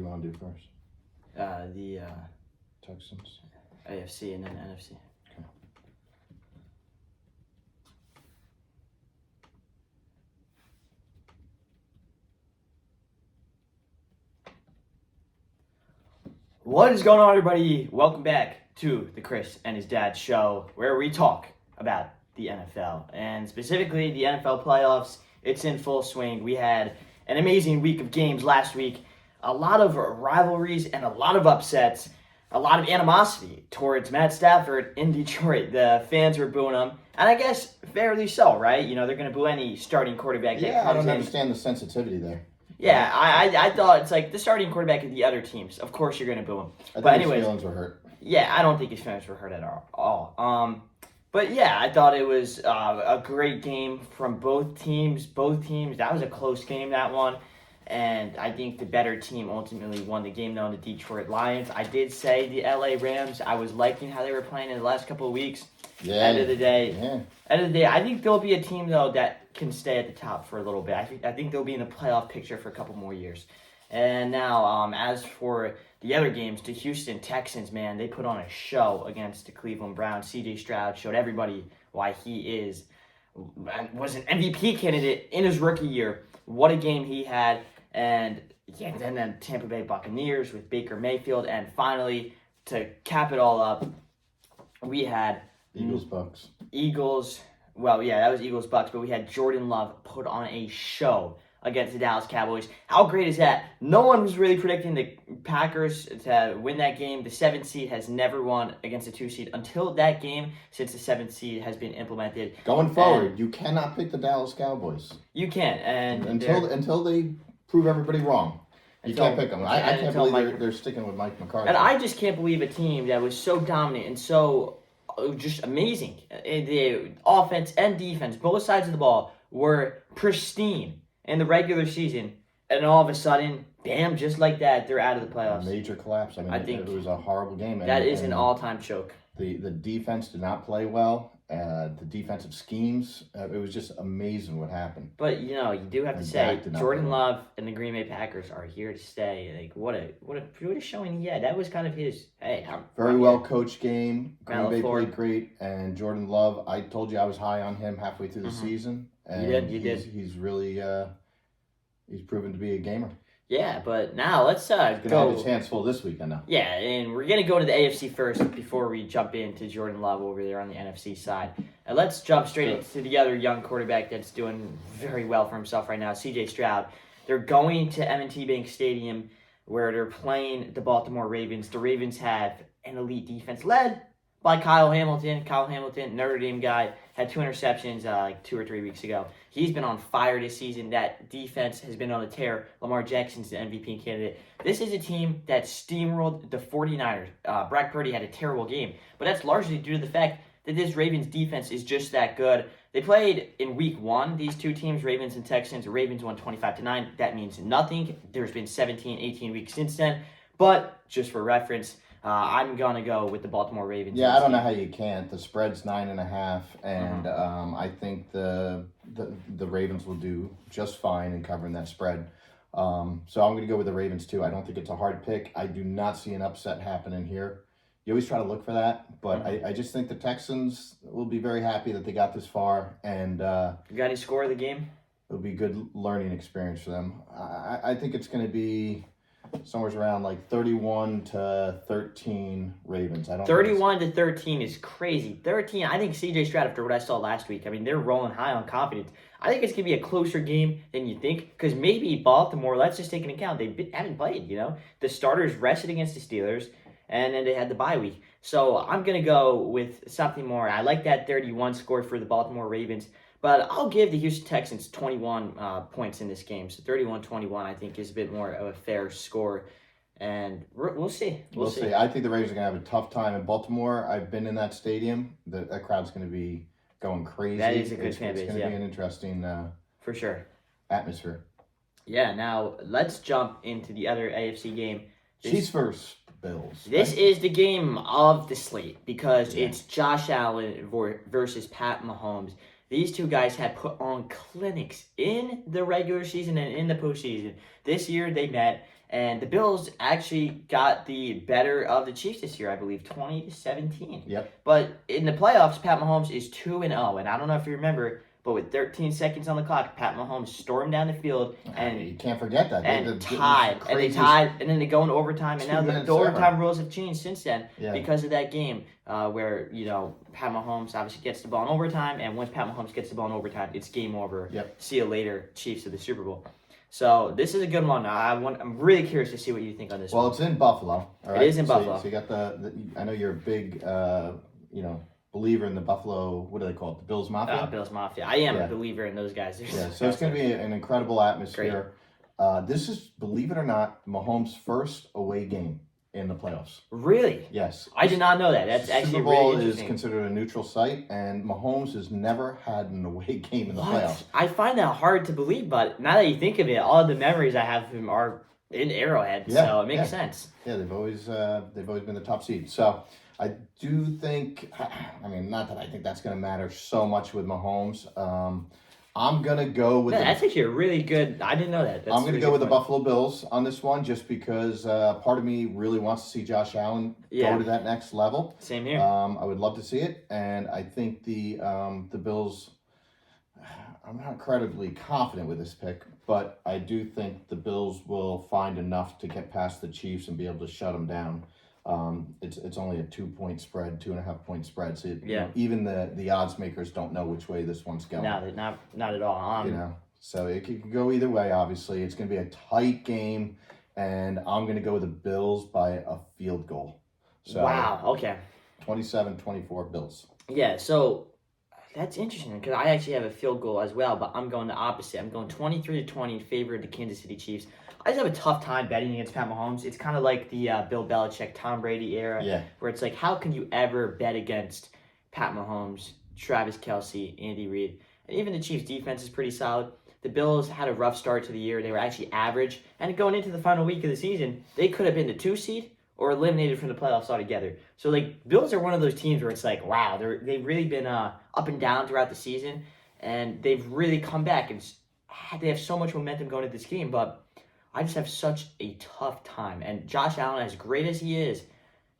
you want to do first? The Texans. AFC and then NFC. Okay. What is going on, everybody? Welcome back to the Chris and his dad show, where we talk about the NFL and specifically the NFL playoffs. It's in full swing. We had an amazing week of games last week, a lot of rivalries and a lot of upsets, a lot of animosity towards Matt Stafford in Detroit. The fans were booing him, and I guess fairly so, right? You know, they're going to boo any starting quarterback that Yeah, comes I don't in. understand the sensitivity there. Yeah, I thought it's like the starting quarterback of the other teams. Of course you're going to boo him. I But think anyways, his feelings were hurt. yeah, I don't think his feelings were hurt at all. But yeah, I thought it was a great game from both teams. That was a close game, that one. And I think the better team ultimately won the game, though, the Detroit Lions. I did say the LA Rams. I was liking how they were playing in the last couple of weeks. Yeah. End of the day, Yeah. I think there'll be a team, though, that can stay at the top for a little bit. I think they'll be in the playoff picture for a couple more years. And now, as for the other games, the Houston Texans, man, they put on a show against the Cleveland Browns. C.J. Stroud showed everybody why he was an MVP candidate in his rookie year. What a game he had. And yeah, then the Tampa Bay Buccaneers with Baker Mayfield. And finally, to cap it all up, we had Eagles-Bucks. Well, yeah, that was Eagles-Bucks, but we had Jordan Love put on a show against the Dallas Cowboys. How great is that? No one was really predicting the Packers to win that game. The 7th seed has never won against the 2 seed until that game, since the 7th seed has been implemented. Going forward, you cannot pick the Dallas Cowboys. You can't. And until they prove everybody wrong. You can't pick them. I can't believe they're sticking with Mike McCarthy. And I just can't believe a team that was so dominant and so just amazing. The offense and defense, both sides of the ball, were pristine in the regular season, and all of a sudden, bam, just like that, they're out of the playoffs. Major collapse. I think it was a horrible game. That is an all-time choke. The defense did not play well. The defensitive schemes, it was just amazing what happened. But, you know, you do have to say, Jordan Love and the Green Bay Packers are here to stay. Like, what a showing he had. That was kind of his, very well coached game. Green Bay played great, and Jordan Love, I told you I was high on him halfway through the season. And you did. He's really, he's proven to be a gamer. Yeah, but now let's He's going to have his hands full this week, I know. Yeah, and we're going to go to the AFC first before we jump into Jordan Love over there on the NFC side. And let's jump straight into the other young quarterback that's doing very well for himself right now, C.J. Stroud. They're going to M&T Bank Stadium where they're playing the Baltimore Ravens. The Ravens have an elite defense led by Kyle Hamilton. Kyle Hamilton, Notre Dame guy, had 2 interceptions like 2 or 3 weeks ago. He's been on fire this season. That defense has been on a tear. Lamar Jackson's the MVP candidate. This is a team that steamrolled the 49ers. Brock Purdy had a terrible game, but that's largely due to the fact that this Ravens defense is just that good. They played in week 1, these two teams, Ravens and Texans. Ravens won 25-9. That means nothing. There's been 17, 18 weeks since then. But just for reference, I'm going to go with the Baltimore Ravens. Yeah, I don't know how you can't. The spread's 9.5, and I think the Ravens will do just fine in covering that spread. So I'm going to go with the Ravens, too. I don't think it's a hard pick. I do not see an upset happening here. You always try to look for that, but I just think the Texans will be very happy that they got this far. And you got any score of the game? It'll be a good learning experience for them. I think it's going to be somewhere around like 31-13 Ravens. 31-13 is crazy. 13, I think C.J. Stroud, after what I saw last week, I mean, they're rolling high on confidence. I think it's going to be a closer game than you think, because maybe Baltimore, let's just take into account, they haven't played, you know? The starters rested against the Steelers, and then they had the bye week. So I'm going to go with something more. I like that 31 score for the Baltimore Ravens. But I'll give the Houston Texans 21 points in this game. So 31-21, I think, is a bit more of a fair score. And we'll see. We'll see. I think the Ravens are going to have a tough time in Baltimore. I've been in that stadium. That crowd's going to be going crazy. That is a good fan base, It's going to be an interesting for sure atmosphere. Yeah, now let's jump into the other AFC game. Chiefs versus Bills. This is the game of the slate because it's Josh Allen versus Pat Mahomes. These two guys had put on clinics in the regular season and in the postseason. This year they met, and the Bills actually got the better of the Chiefs this year, I believe, 20-17. Yep. But in the playoffs, Pat Mahomes is 2-0, and I don't know if you remember, but with 13 seconds on the clock, Pat Mahomes stormed down the field and you can't forget that. tied, and they tied, and then they go in overtime, and now the overtime rules have changed since then because of that game where Pat Mahomes obviously gets the ball in overtime, and once Pat Mahomes gets the ball in overtime, it's game over. Yep. See you later, Chiefs of the Super Bowl. So this is a good one. I'm really curious to see what you think on this one. Well, it's in Buffalo. All right? It is in Buffalo. So you got I know you're a big, believer in the Buffalo. What do they call it? The Bills Mafia. Bills Mafia. I am a believer in those guys. Yeah. So it's going to be an incredible atmosphere. This is, believe it or not, Mahomes' first away game in the playoffs. Really? Yes. I did not know that. That's actually Super Bowl really interesting. is considered a neutral site, and Mahomes has never had an away game in the playoffs. I find that hard to believe, but now that you think of it, all of the memories I have of him are in Arrowhead, so it makes sense. Yeah, they've always been the top seed. So I do think, not that I think that's going to matter so much with Mahomes. I'm going to go with that's actually a really good, I didn't know that. I'm going to go with the Buffalo Bills on this one just because part of me really wants to see Josh Allen go to that next level. Same here. I would love to see it, and I think the Bills, I'm not incredibly confident with this pick, but I do think the Bills will find enough to get past the Chiefs and be able to shut them down. It's only a 2-point spread, 2.5-point spread. So even the odds makers don't know which way this one's going. No, not at all. So it could go either way. Obviously, it's going to be a tight game, and I'm going to go with the Bills by a field goal. So wow. Okay. 27-24 Bills. Yeah. So that's interesting because I actually have a field goal as well, but I'm going the opposite. I'm going 23-20 in favor of the Kansas City Chiefs. I just have a tough time betting against Pat Mahomes. It's kind of like the Bill Belichick, Tom Brady era, where it's like, how can you ever bet against Pat Mahomes, Travis Kelce, Andy Reid? And even the Chiefs' defense is pretty solid. The Bills had a rough start to the year. They were actually average. And going into the final week of the season, they could have been the 2 seed or eliminated from the playoffs altogether. So, Bills are one of those teams where it's like, wow, they've really been up and down throughout the season. And they've really come back. And they have so much momentum going into this game, but I just have such a tough time. And Josh Allen, as great as he is,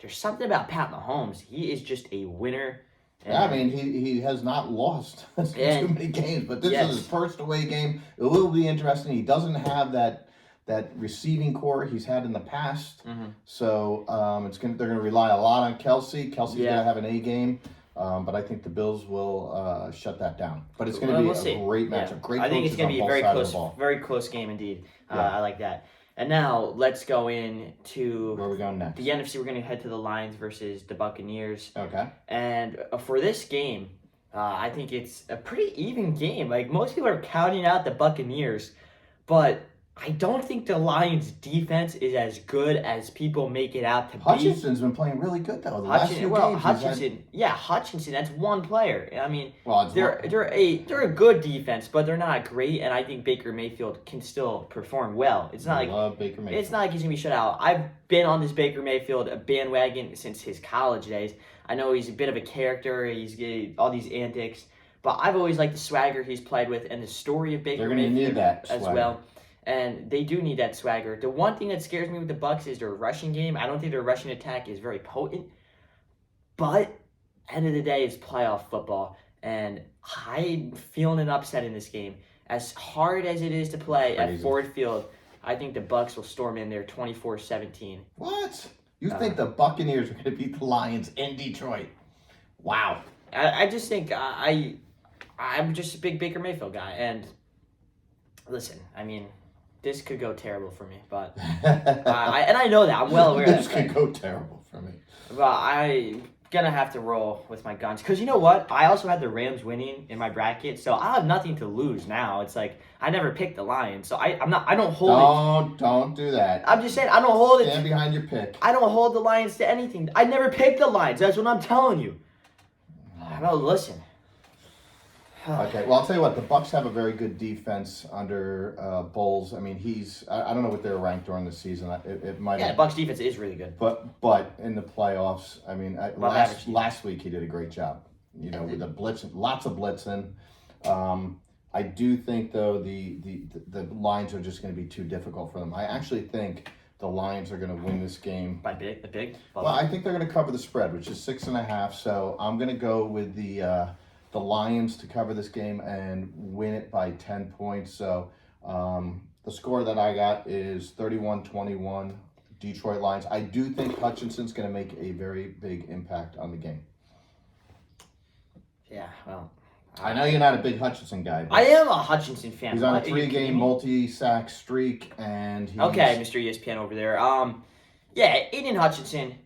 there's something about Pat Mahomes. He is just a winner. He has not lost too many games, but this is his first away game. It will be interesting. He doesn't have that receiving core he's had in the past, so they're going to rely a lot on Kelce. Kelce's going to have an A game. But I think the Bills will shut that down. But it's going to be a great matchup. Great. I think it's going to be a very close game indeed. I like that. And now let's go into where are we going next? The NFC. We're going to head to the Lions versus the Buccaneers. Okay. And for this game, I think it's a pretty even game. Most people are counting out the Buccaneers, but I don't think the Lions' defense is as good as people make it out to be. Hutchinson's been playing really good though. Hutchinson. That's one player. They're a good defense, but they're not great. And I think Baker Mayfield can still perform well. It's not love Baker Mayfield. It's not like he's gonna be shut out. I've been on this Baker Mayfield bandwagon since his college days. I know he's a bit of a character. He's getting all these antics, but I've always liked the swagger he's played with and the story of Baker Mayfield need that as well. And they do need that swagger. The one thing that scares me with the Bucs is their rushing game. I don't think their rushing attack is very potent. But end of the day, it's playoff football. And I'm feeling an upset in this game. As hard as it is to play at Ford Field, I think the Bucs will storm in there 24-17. What? You think the Buccaneers are going to beat the Lions in Detroit? Wow. I just think I'm just a big Baker Mayfield guy. And listen, this could go terrible for me, but I know that. I'm well aware of that. This could go terrible for me. But I'm going to have to roll with my guns. Because you know what? I also had the Rams winning in my bracket, so I have nothing to lose now. It's like I never picked the Lions, so I don't hold it. Don't do that. I'm just saying, I don't hold it. Stand behind your pick. I don't hold the Lions to anything. I never picked the Lions. That's what I'm telling you. Well, listen. Okay, well, I'll tell you what. The Bucs have a very good defense under Bowles. I don't know what they're ranked during the season. It might. Yeah, the Bucs defense is really good. But in the playoffs, last week he did a great job. With the blitz, lots of blitzing. I do think though the Lions are just going to be too difficult for them. I actually think the Lions are going to win this game. By big. Well, I think they're going to cover the spread, which is 6.5. So I'm going to go with the Lions to cover this game and win it by 10 points. So the score that I got is 31-21. Detroit Lions. I do think Hutchinson's going to make a very big impact on the game. Yeah, well. I know you're not a big Hutchinson guy. But I am a Hutchinson fan. he's on a What, are you 3-game kidding me? multi-sack streak, and he's... Okay, Mr. ESPN over there. Yeah, Aiden Hutchinson,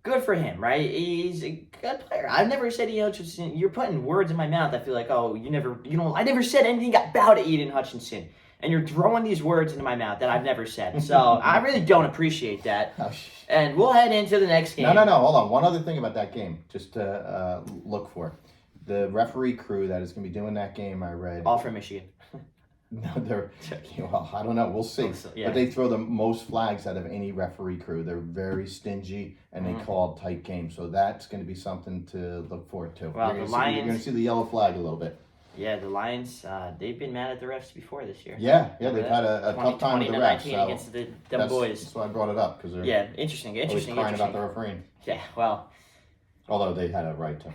good for him, right? He's a good player. I've never said Aiden Hutchinson. You're putting words in my mouth. I feel like, I never said anything about Aiden Hutchinson, and you're throwing these words into my mouth that I've never said. So I really don't appreciate that. Oh, And we'll head into the next game. No. Hold on. One other thing about that game, just to look for. The referee crew that is going to be doing that game, I read. All from Michigan. No, they're... Well, I don't know. We'll see. Yeah. But they throw the most flags out of any referee crew. They're very stingy, and they call tight games. So that's going to be something to look forward to. Well, you're Lions... going to see the yellow flag a little bit. Yeah, the Lions, they've been mad at the refs before this year. Yeah, they've had a tough time with the refs. So against them boys. That's why I brought it up, because they're interesting. always crying about the refereeing. Yeah, well, Although they had a right to.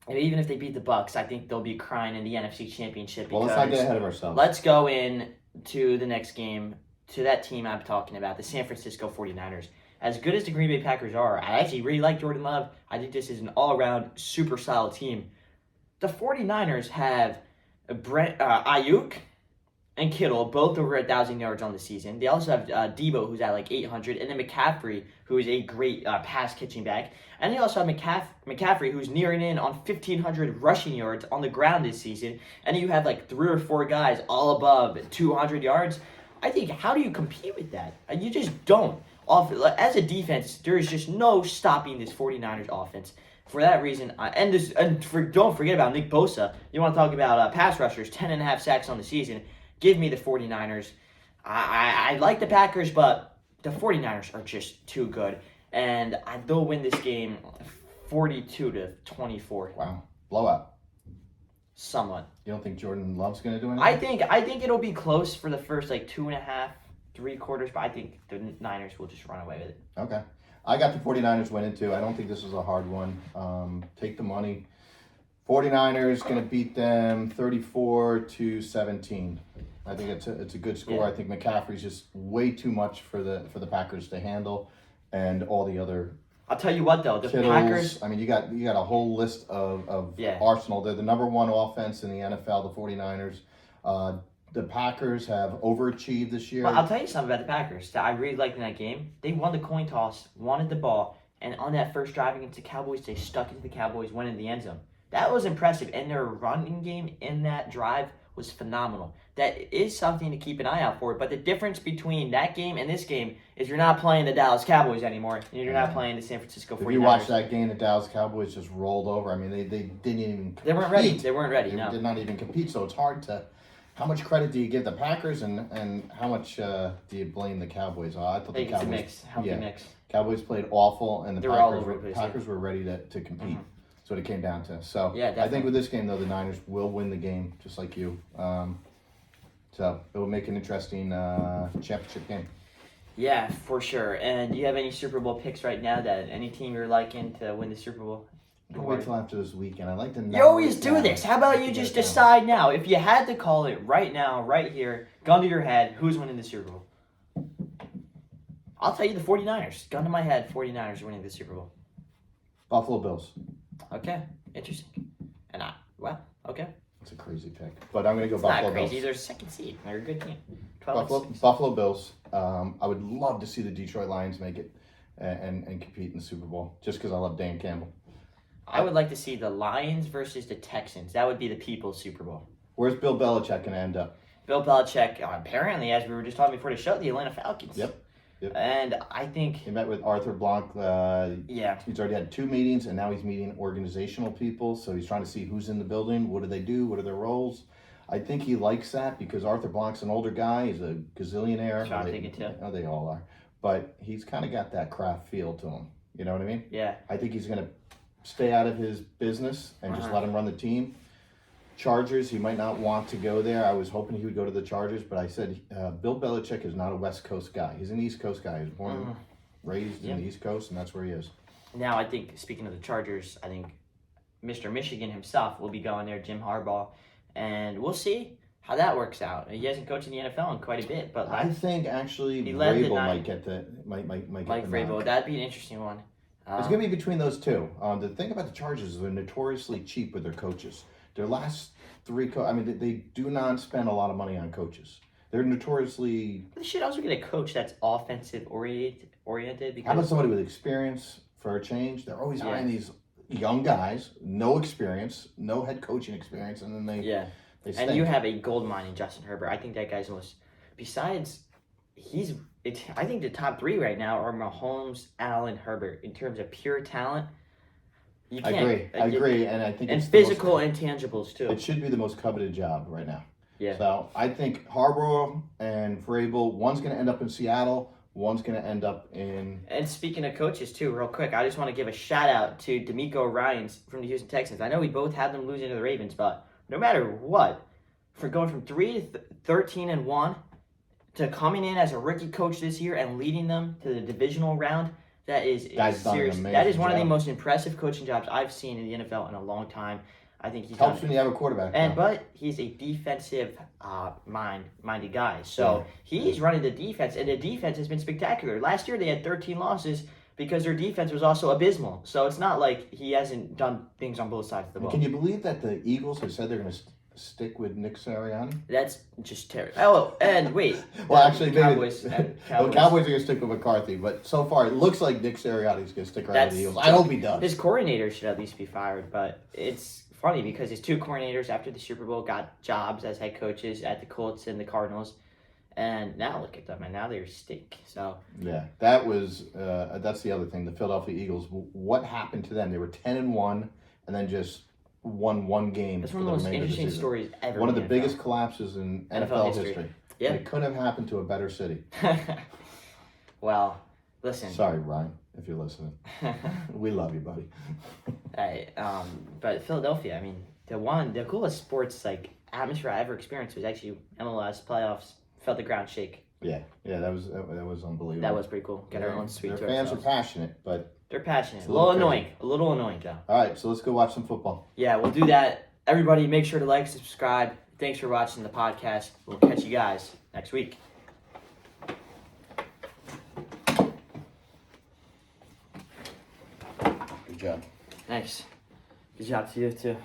and even if they beat the Bucks, I think they'll be crying in the NFC Championship. Well, let's not get ahead of ourselves. Let's go in to the next game, to that team I'm talking about, the San Francisco 49ers. As good as the Green Bay Packers are, I actually really like Jordan Love. I think this is an all-around super solid team. The 49ers have Ayuk and Kittle, both over 1,000 yards on the season. They also have Debo, who's at like 800, and then McCaffrey, who is a great pass-catching back. And they also have McCaffrey, who's nearing in on 1,500 rushing yards on the ground this season. And you have like 3 or 4 guys all above 200 yards. I think, how do you compete with that? You just don't. As a defense, there is just no stopping this 49ers offense. For that reason, don't forget about Nick Bosa. You want to talk about pass rushers, 10.5 sacks on the season. Give me the 49ers. I like the Packers, but the 49ers are just too good. And they'll win this game 42-24. Wow. Blowout. Somewhat. You don't think Jordan Love's going to do anything? I think it'll be close for the first 2.5, 3 quarters, but I think the Niners will just run away with it. Okay. I got the 49ers winning too. I don't think this is a hard one. Take the money. 49ers going to beat them 34-17. I think it's a good score. Yeah. I think McCaffrey's just way too much for the Packers to handle, and all the other I'll tell you what though, the Kittles. Packers. I mean, you got a whole list of Yeah. Arsenal. They're the number 1 offense in the NFL. The 49ers. The Packers have overachieved this year. Well, I'll tell you something about the Packers that I really liked in that game. They won the coin toss, wanted the ball, and on that first drive against the Cowboys, they stuck into the Cowboys, went in the end zone. That was impressive, and their running game in that drive was phenomenal. That is something to keep an eye out for. But the difference between that game and this game is you're not playing the Dallas Cowboys anymore, and you're not playing the San Francisco 49ers. If you watch that game, the Dallas Cowboys just rolled over. I mean, they didn't even compete. They weren't ready. They weren't ready, They no. did not even compete, so it's hard to... How much credit do you give the Packers, and how much do you blame the Cowboys? I thought I think the it's a Cowboys... mix, healthy mix. Cowboys played awful, and the They were all Packers over the place, Packers were ready to compete. That's what it came down to. So Yeah, I think definitely. with this game, though, the Niners will win the game, just like you. So it will make an interesting championship game. Yeah, for sure. And do you have any Super Bowl picks right now that any team you're liking to win the Super Bowl? I'll wait till after this weekend. I like to. You always do this. How about you just decide now? If you had to call it right now, right here, gun to your head, who's winning the Super Bowl? I'll tell you the 49ers. Gun to my head, 49ers are winning the Super Bowl. Buffalo Bills. Okay, interesting. And okay. It's a crazy pick, but I'm going to go It's Buffalo not crazy. Bills. They're second seed. They're a good team. 12-6. Buffalo Bills. I would love to see the Detroit Lions make it and compete in the Super Bowl, just because I love Dan Campbell. I would like to see the Lions versus the Texans. That would be the people's Super Bowl. Where's Bill Belichick going to end up? Bill Belichick, apparently, as we were just talking before the show, the Atlanta Falcons. Yep. And I think, He met with Arthur Blanc. yeah, He's already had 2 meetings, and now he's meeting organizational people. So he's trying to see who's in the building, what do they do, what are their roles. I think he likes that because Arthur Blanc's an older guy. He's a gazillionaire. That's what I'm thinking too. Oh, they all are. But he's kind of got that craft feel to him. You know what I mean? yeah. I think he's going to stay out of his business and just let him run the team. Chargers. He might not want to go there. I was hoping he would go to the Chargers, but I said Bill Belichick is not a West Coast guy. He's an East Coast guy. He's born and raised in the East Coast, and that's where he is. Now, I think, speaking of the Chargers, I think Mr. Michigan himself will be going there, Jim Harbaugh, and we'll see how that works out. He hasn't coached in the NFL in quite a bit, but I think actually he led the Vrabel nine. might get the might Mike get the Vrabel, nod. that'd be an interesting one. It's gonna be between those two. The thing about the Chargers is they're notoriously cheap with their coaches. Their last three, they do not spend a lot of money on coaches. They're notoriously. They should also get a coach that's offensive oriented How about because somebody with experience for a change? They're always hiring these young guys, no experience, no head coaching experience, and then they and stink. you have a gold mine in Justin Herbert. I think that guy's most. Besides, I think the top three right now are Mahomes, Allen, Herbert in terms of pure talent. You I can't. agree, and I think And it's the most- physical intangibles too. It should be the most coveted job right now. Yeah. So I think Harbaugh and Vrabel, one's going to end up in Seattle, one's going to end up in. And speaking of coaches too, real quick, I just want to give a shout out to D'Amico Ryans from the Houston Texans. I know we both had them losing to the Ravens, but no matter what, for going from 13-1 to coming in as a rookie coach this year and leading them to the divisional round, that is Guy's done an serious. amazing That is one of the job. most impressive coaching jobs I've seen in the NFL in a long time. I think he's Helps done when you have a quarterback. And though. but he's a defensive minded guy. So he's running the defense, and the defense has been spectacular. Last year they had 13 losses because their defense was also abysmal. So it's not like he hasn't done things on both sides of the ball. Can you believe that the Eagles have said they're going to stick with Nick Sirianni? That's just terrible. Oh, and wait. Well, actually, maybe Cowboys. the Cowboys are going to stick with McCarthy, but so far it looks like Nick Sirianni's going to stick around with the Eagles. I hope he does. His coordinator should at least be fired, but it's funny because his two coordinators after the Super Bowl got jobs as head coaches at the Colts and the Cardinals, and now look at them, and now they stink. So Yeah, that was that's the other thing. The Philadelphia Eagles. What happened to them? They were 10-1, and then just won one game. it's for one of the most remainder interesting season. stories ever. One of in the NFL. biggest collapses in NFL NFL history. history. Yeah. It couldn't have happened to a better city. Well, listen. Sorry, Ryan, if you're listening. We love you, buddy. But Philadelphia, I mean, the coolest sports like atmosphere I ever experienced was actually MLS playoffs. Felt the ground shake. Yeah, that was unbelievable. That was pretty cool. Got our own suite Their to fans ourselves. are passionate, but They're passionate. It's A a little little annoying. A little annoying, Joe. all right. So let's go watch some football. Yeah, we'll do that. Everybody, make sure to like, subscribe. Thanks for watching the podcast. We'll catch you guys next week. Good job. Thanks. Good job to you, too.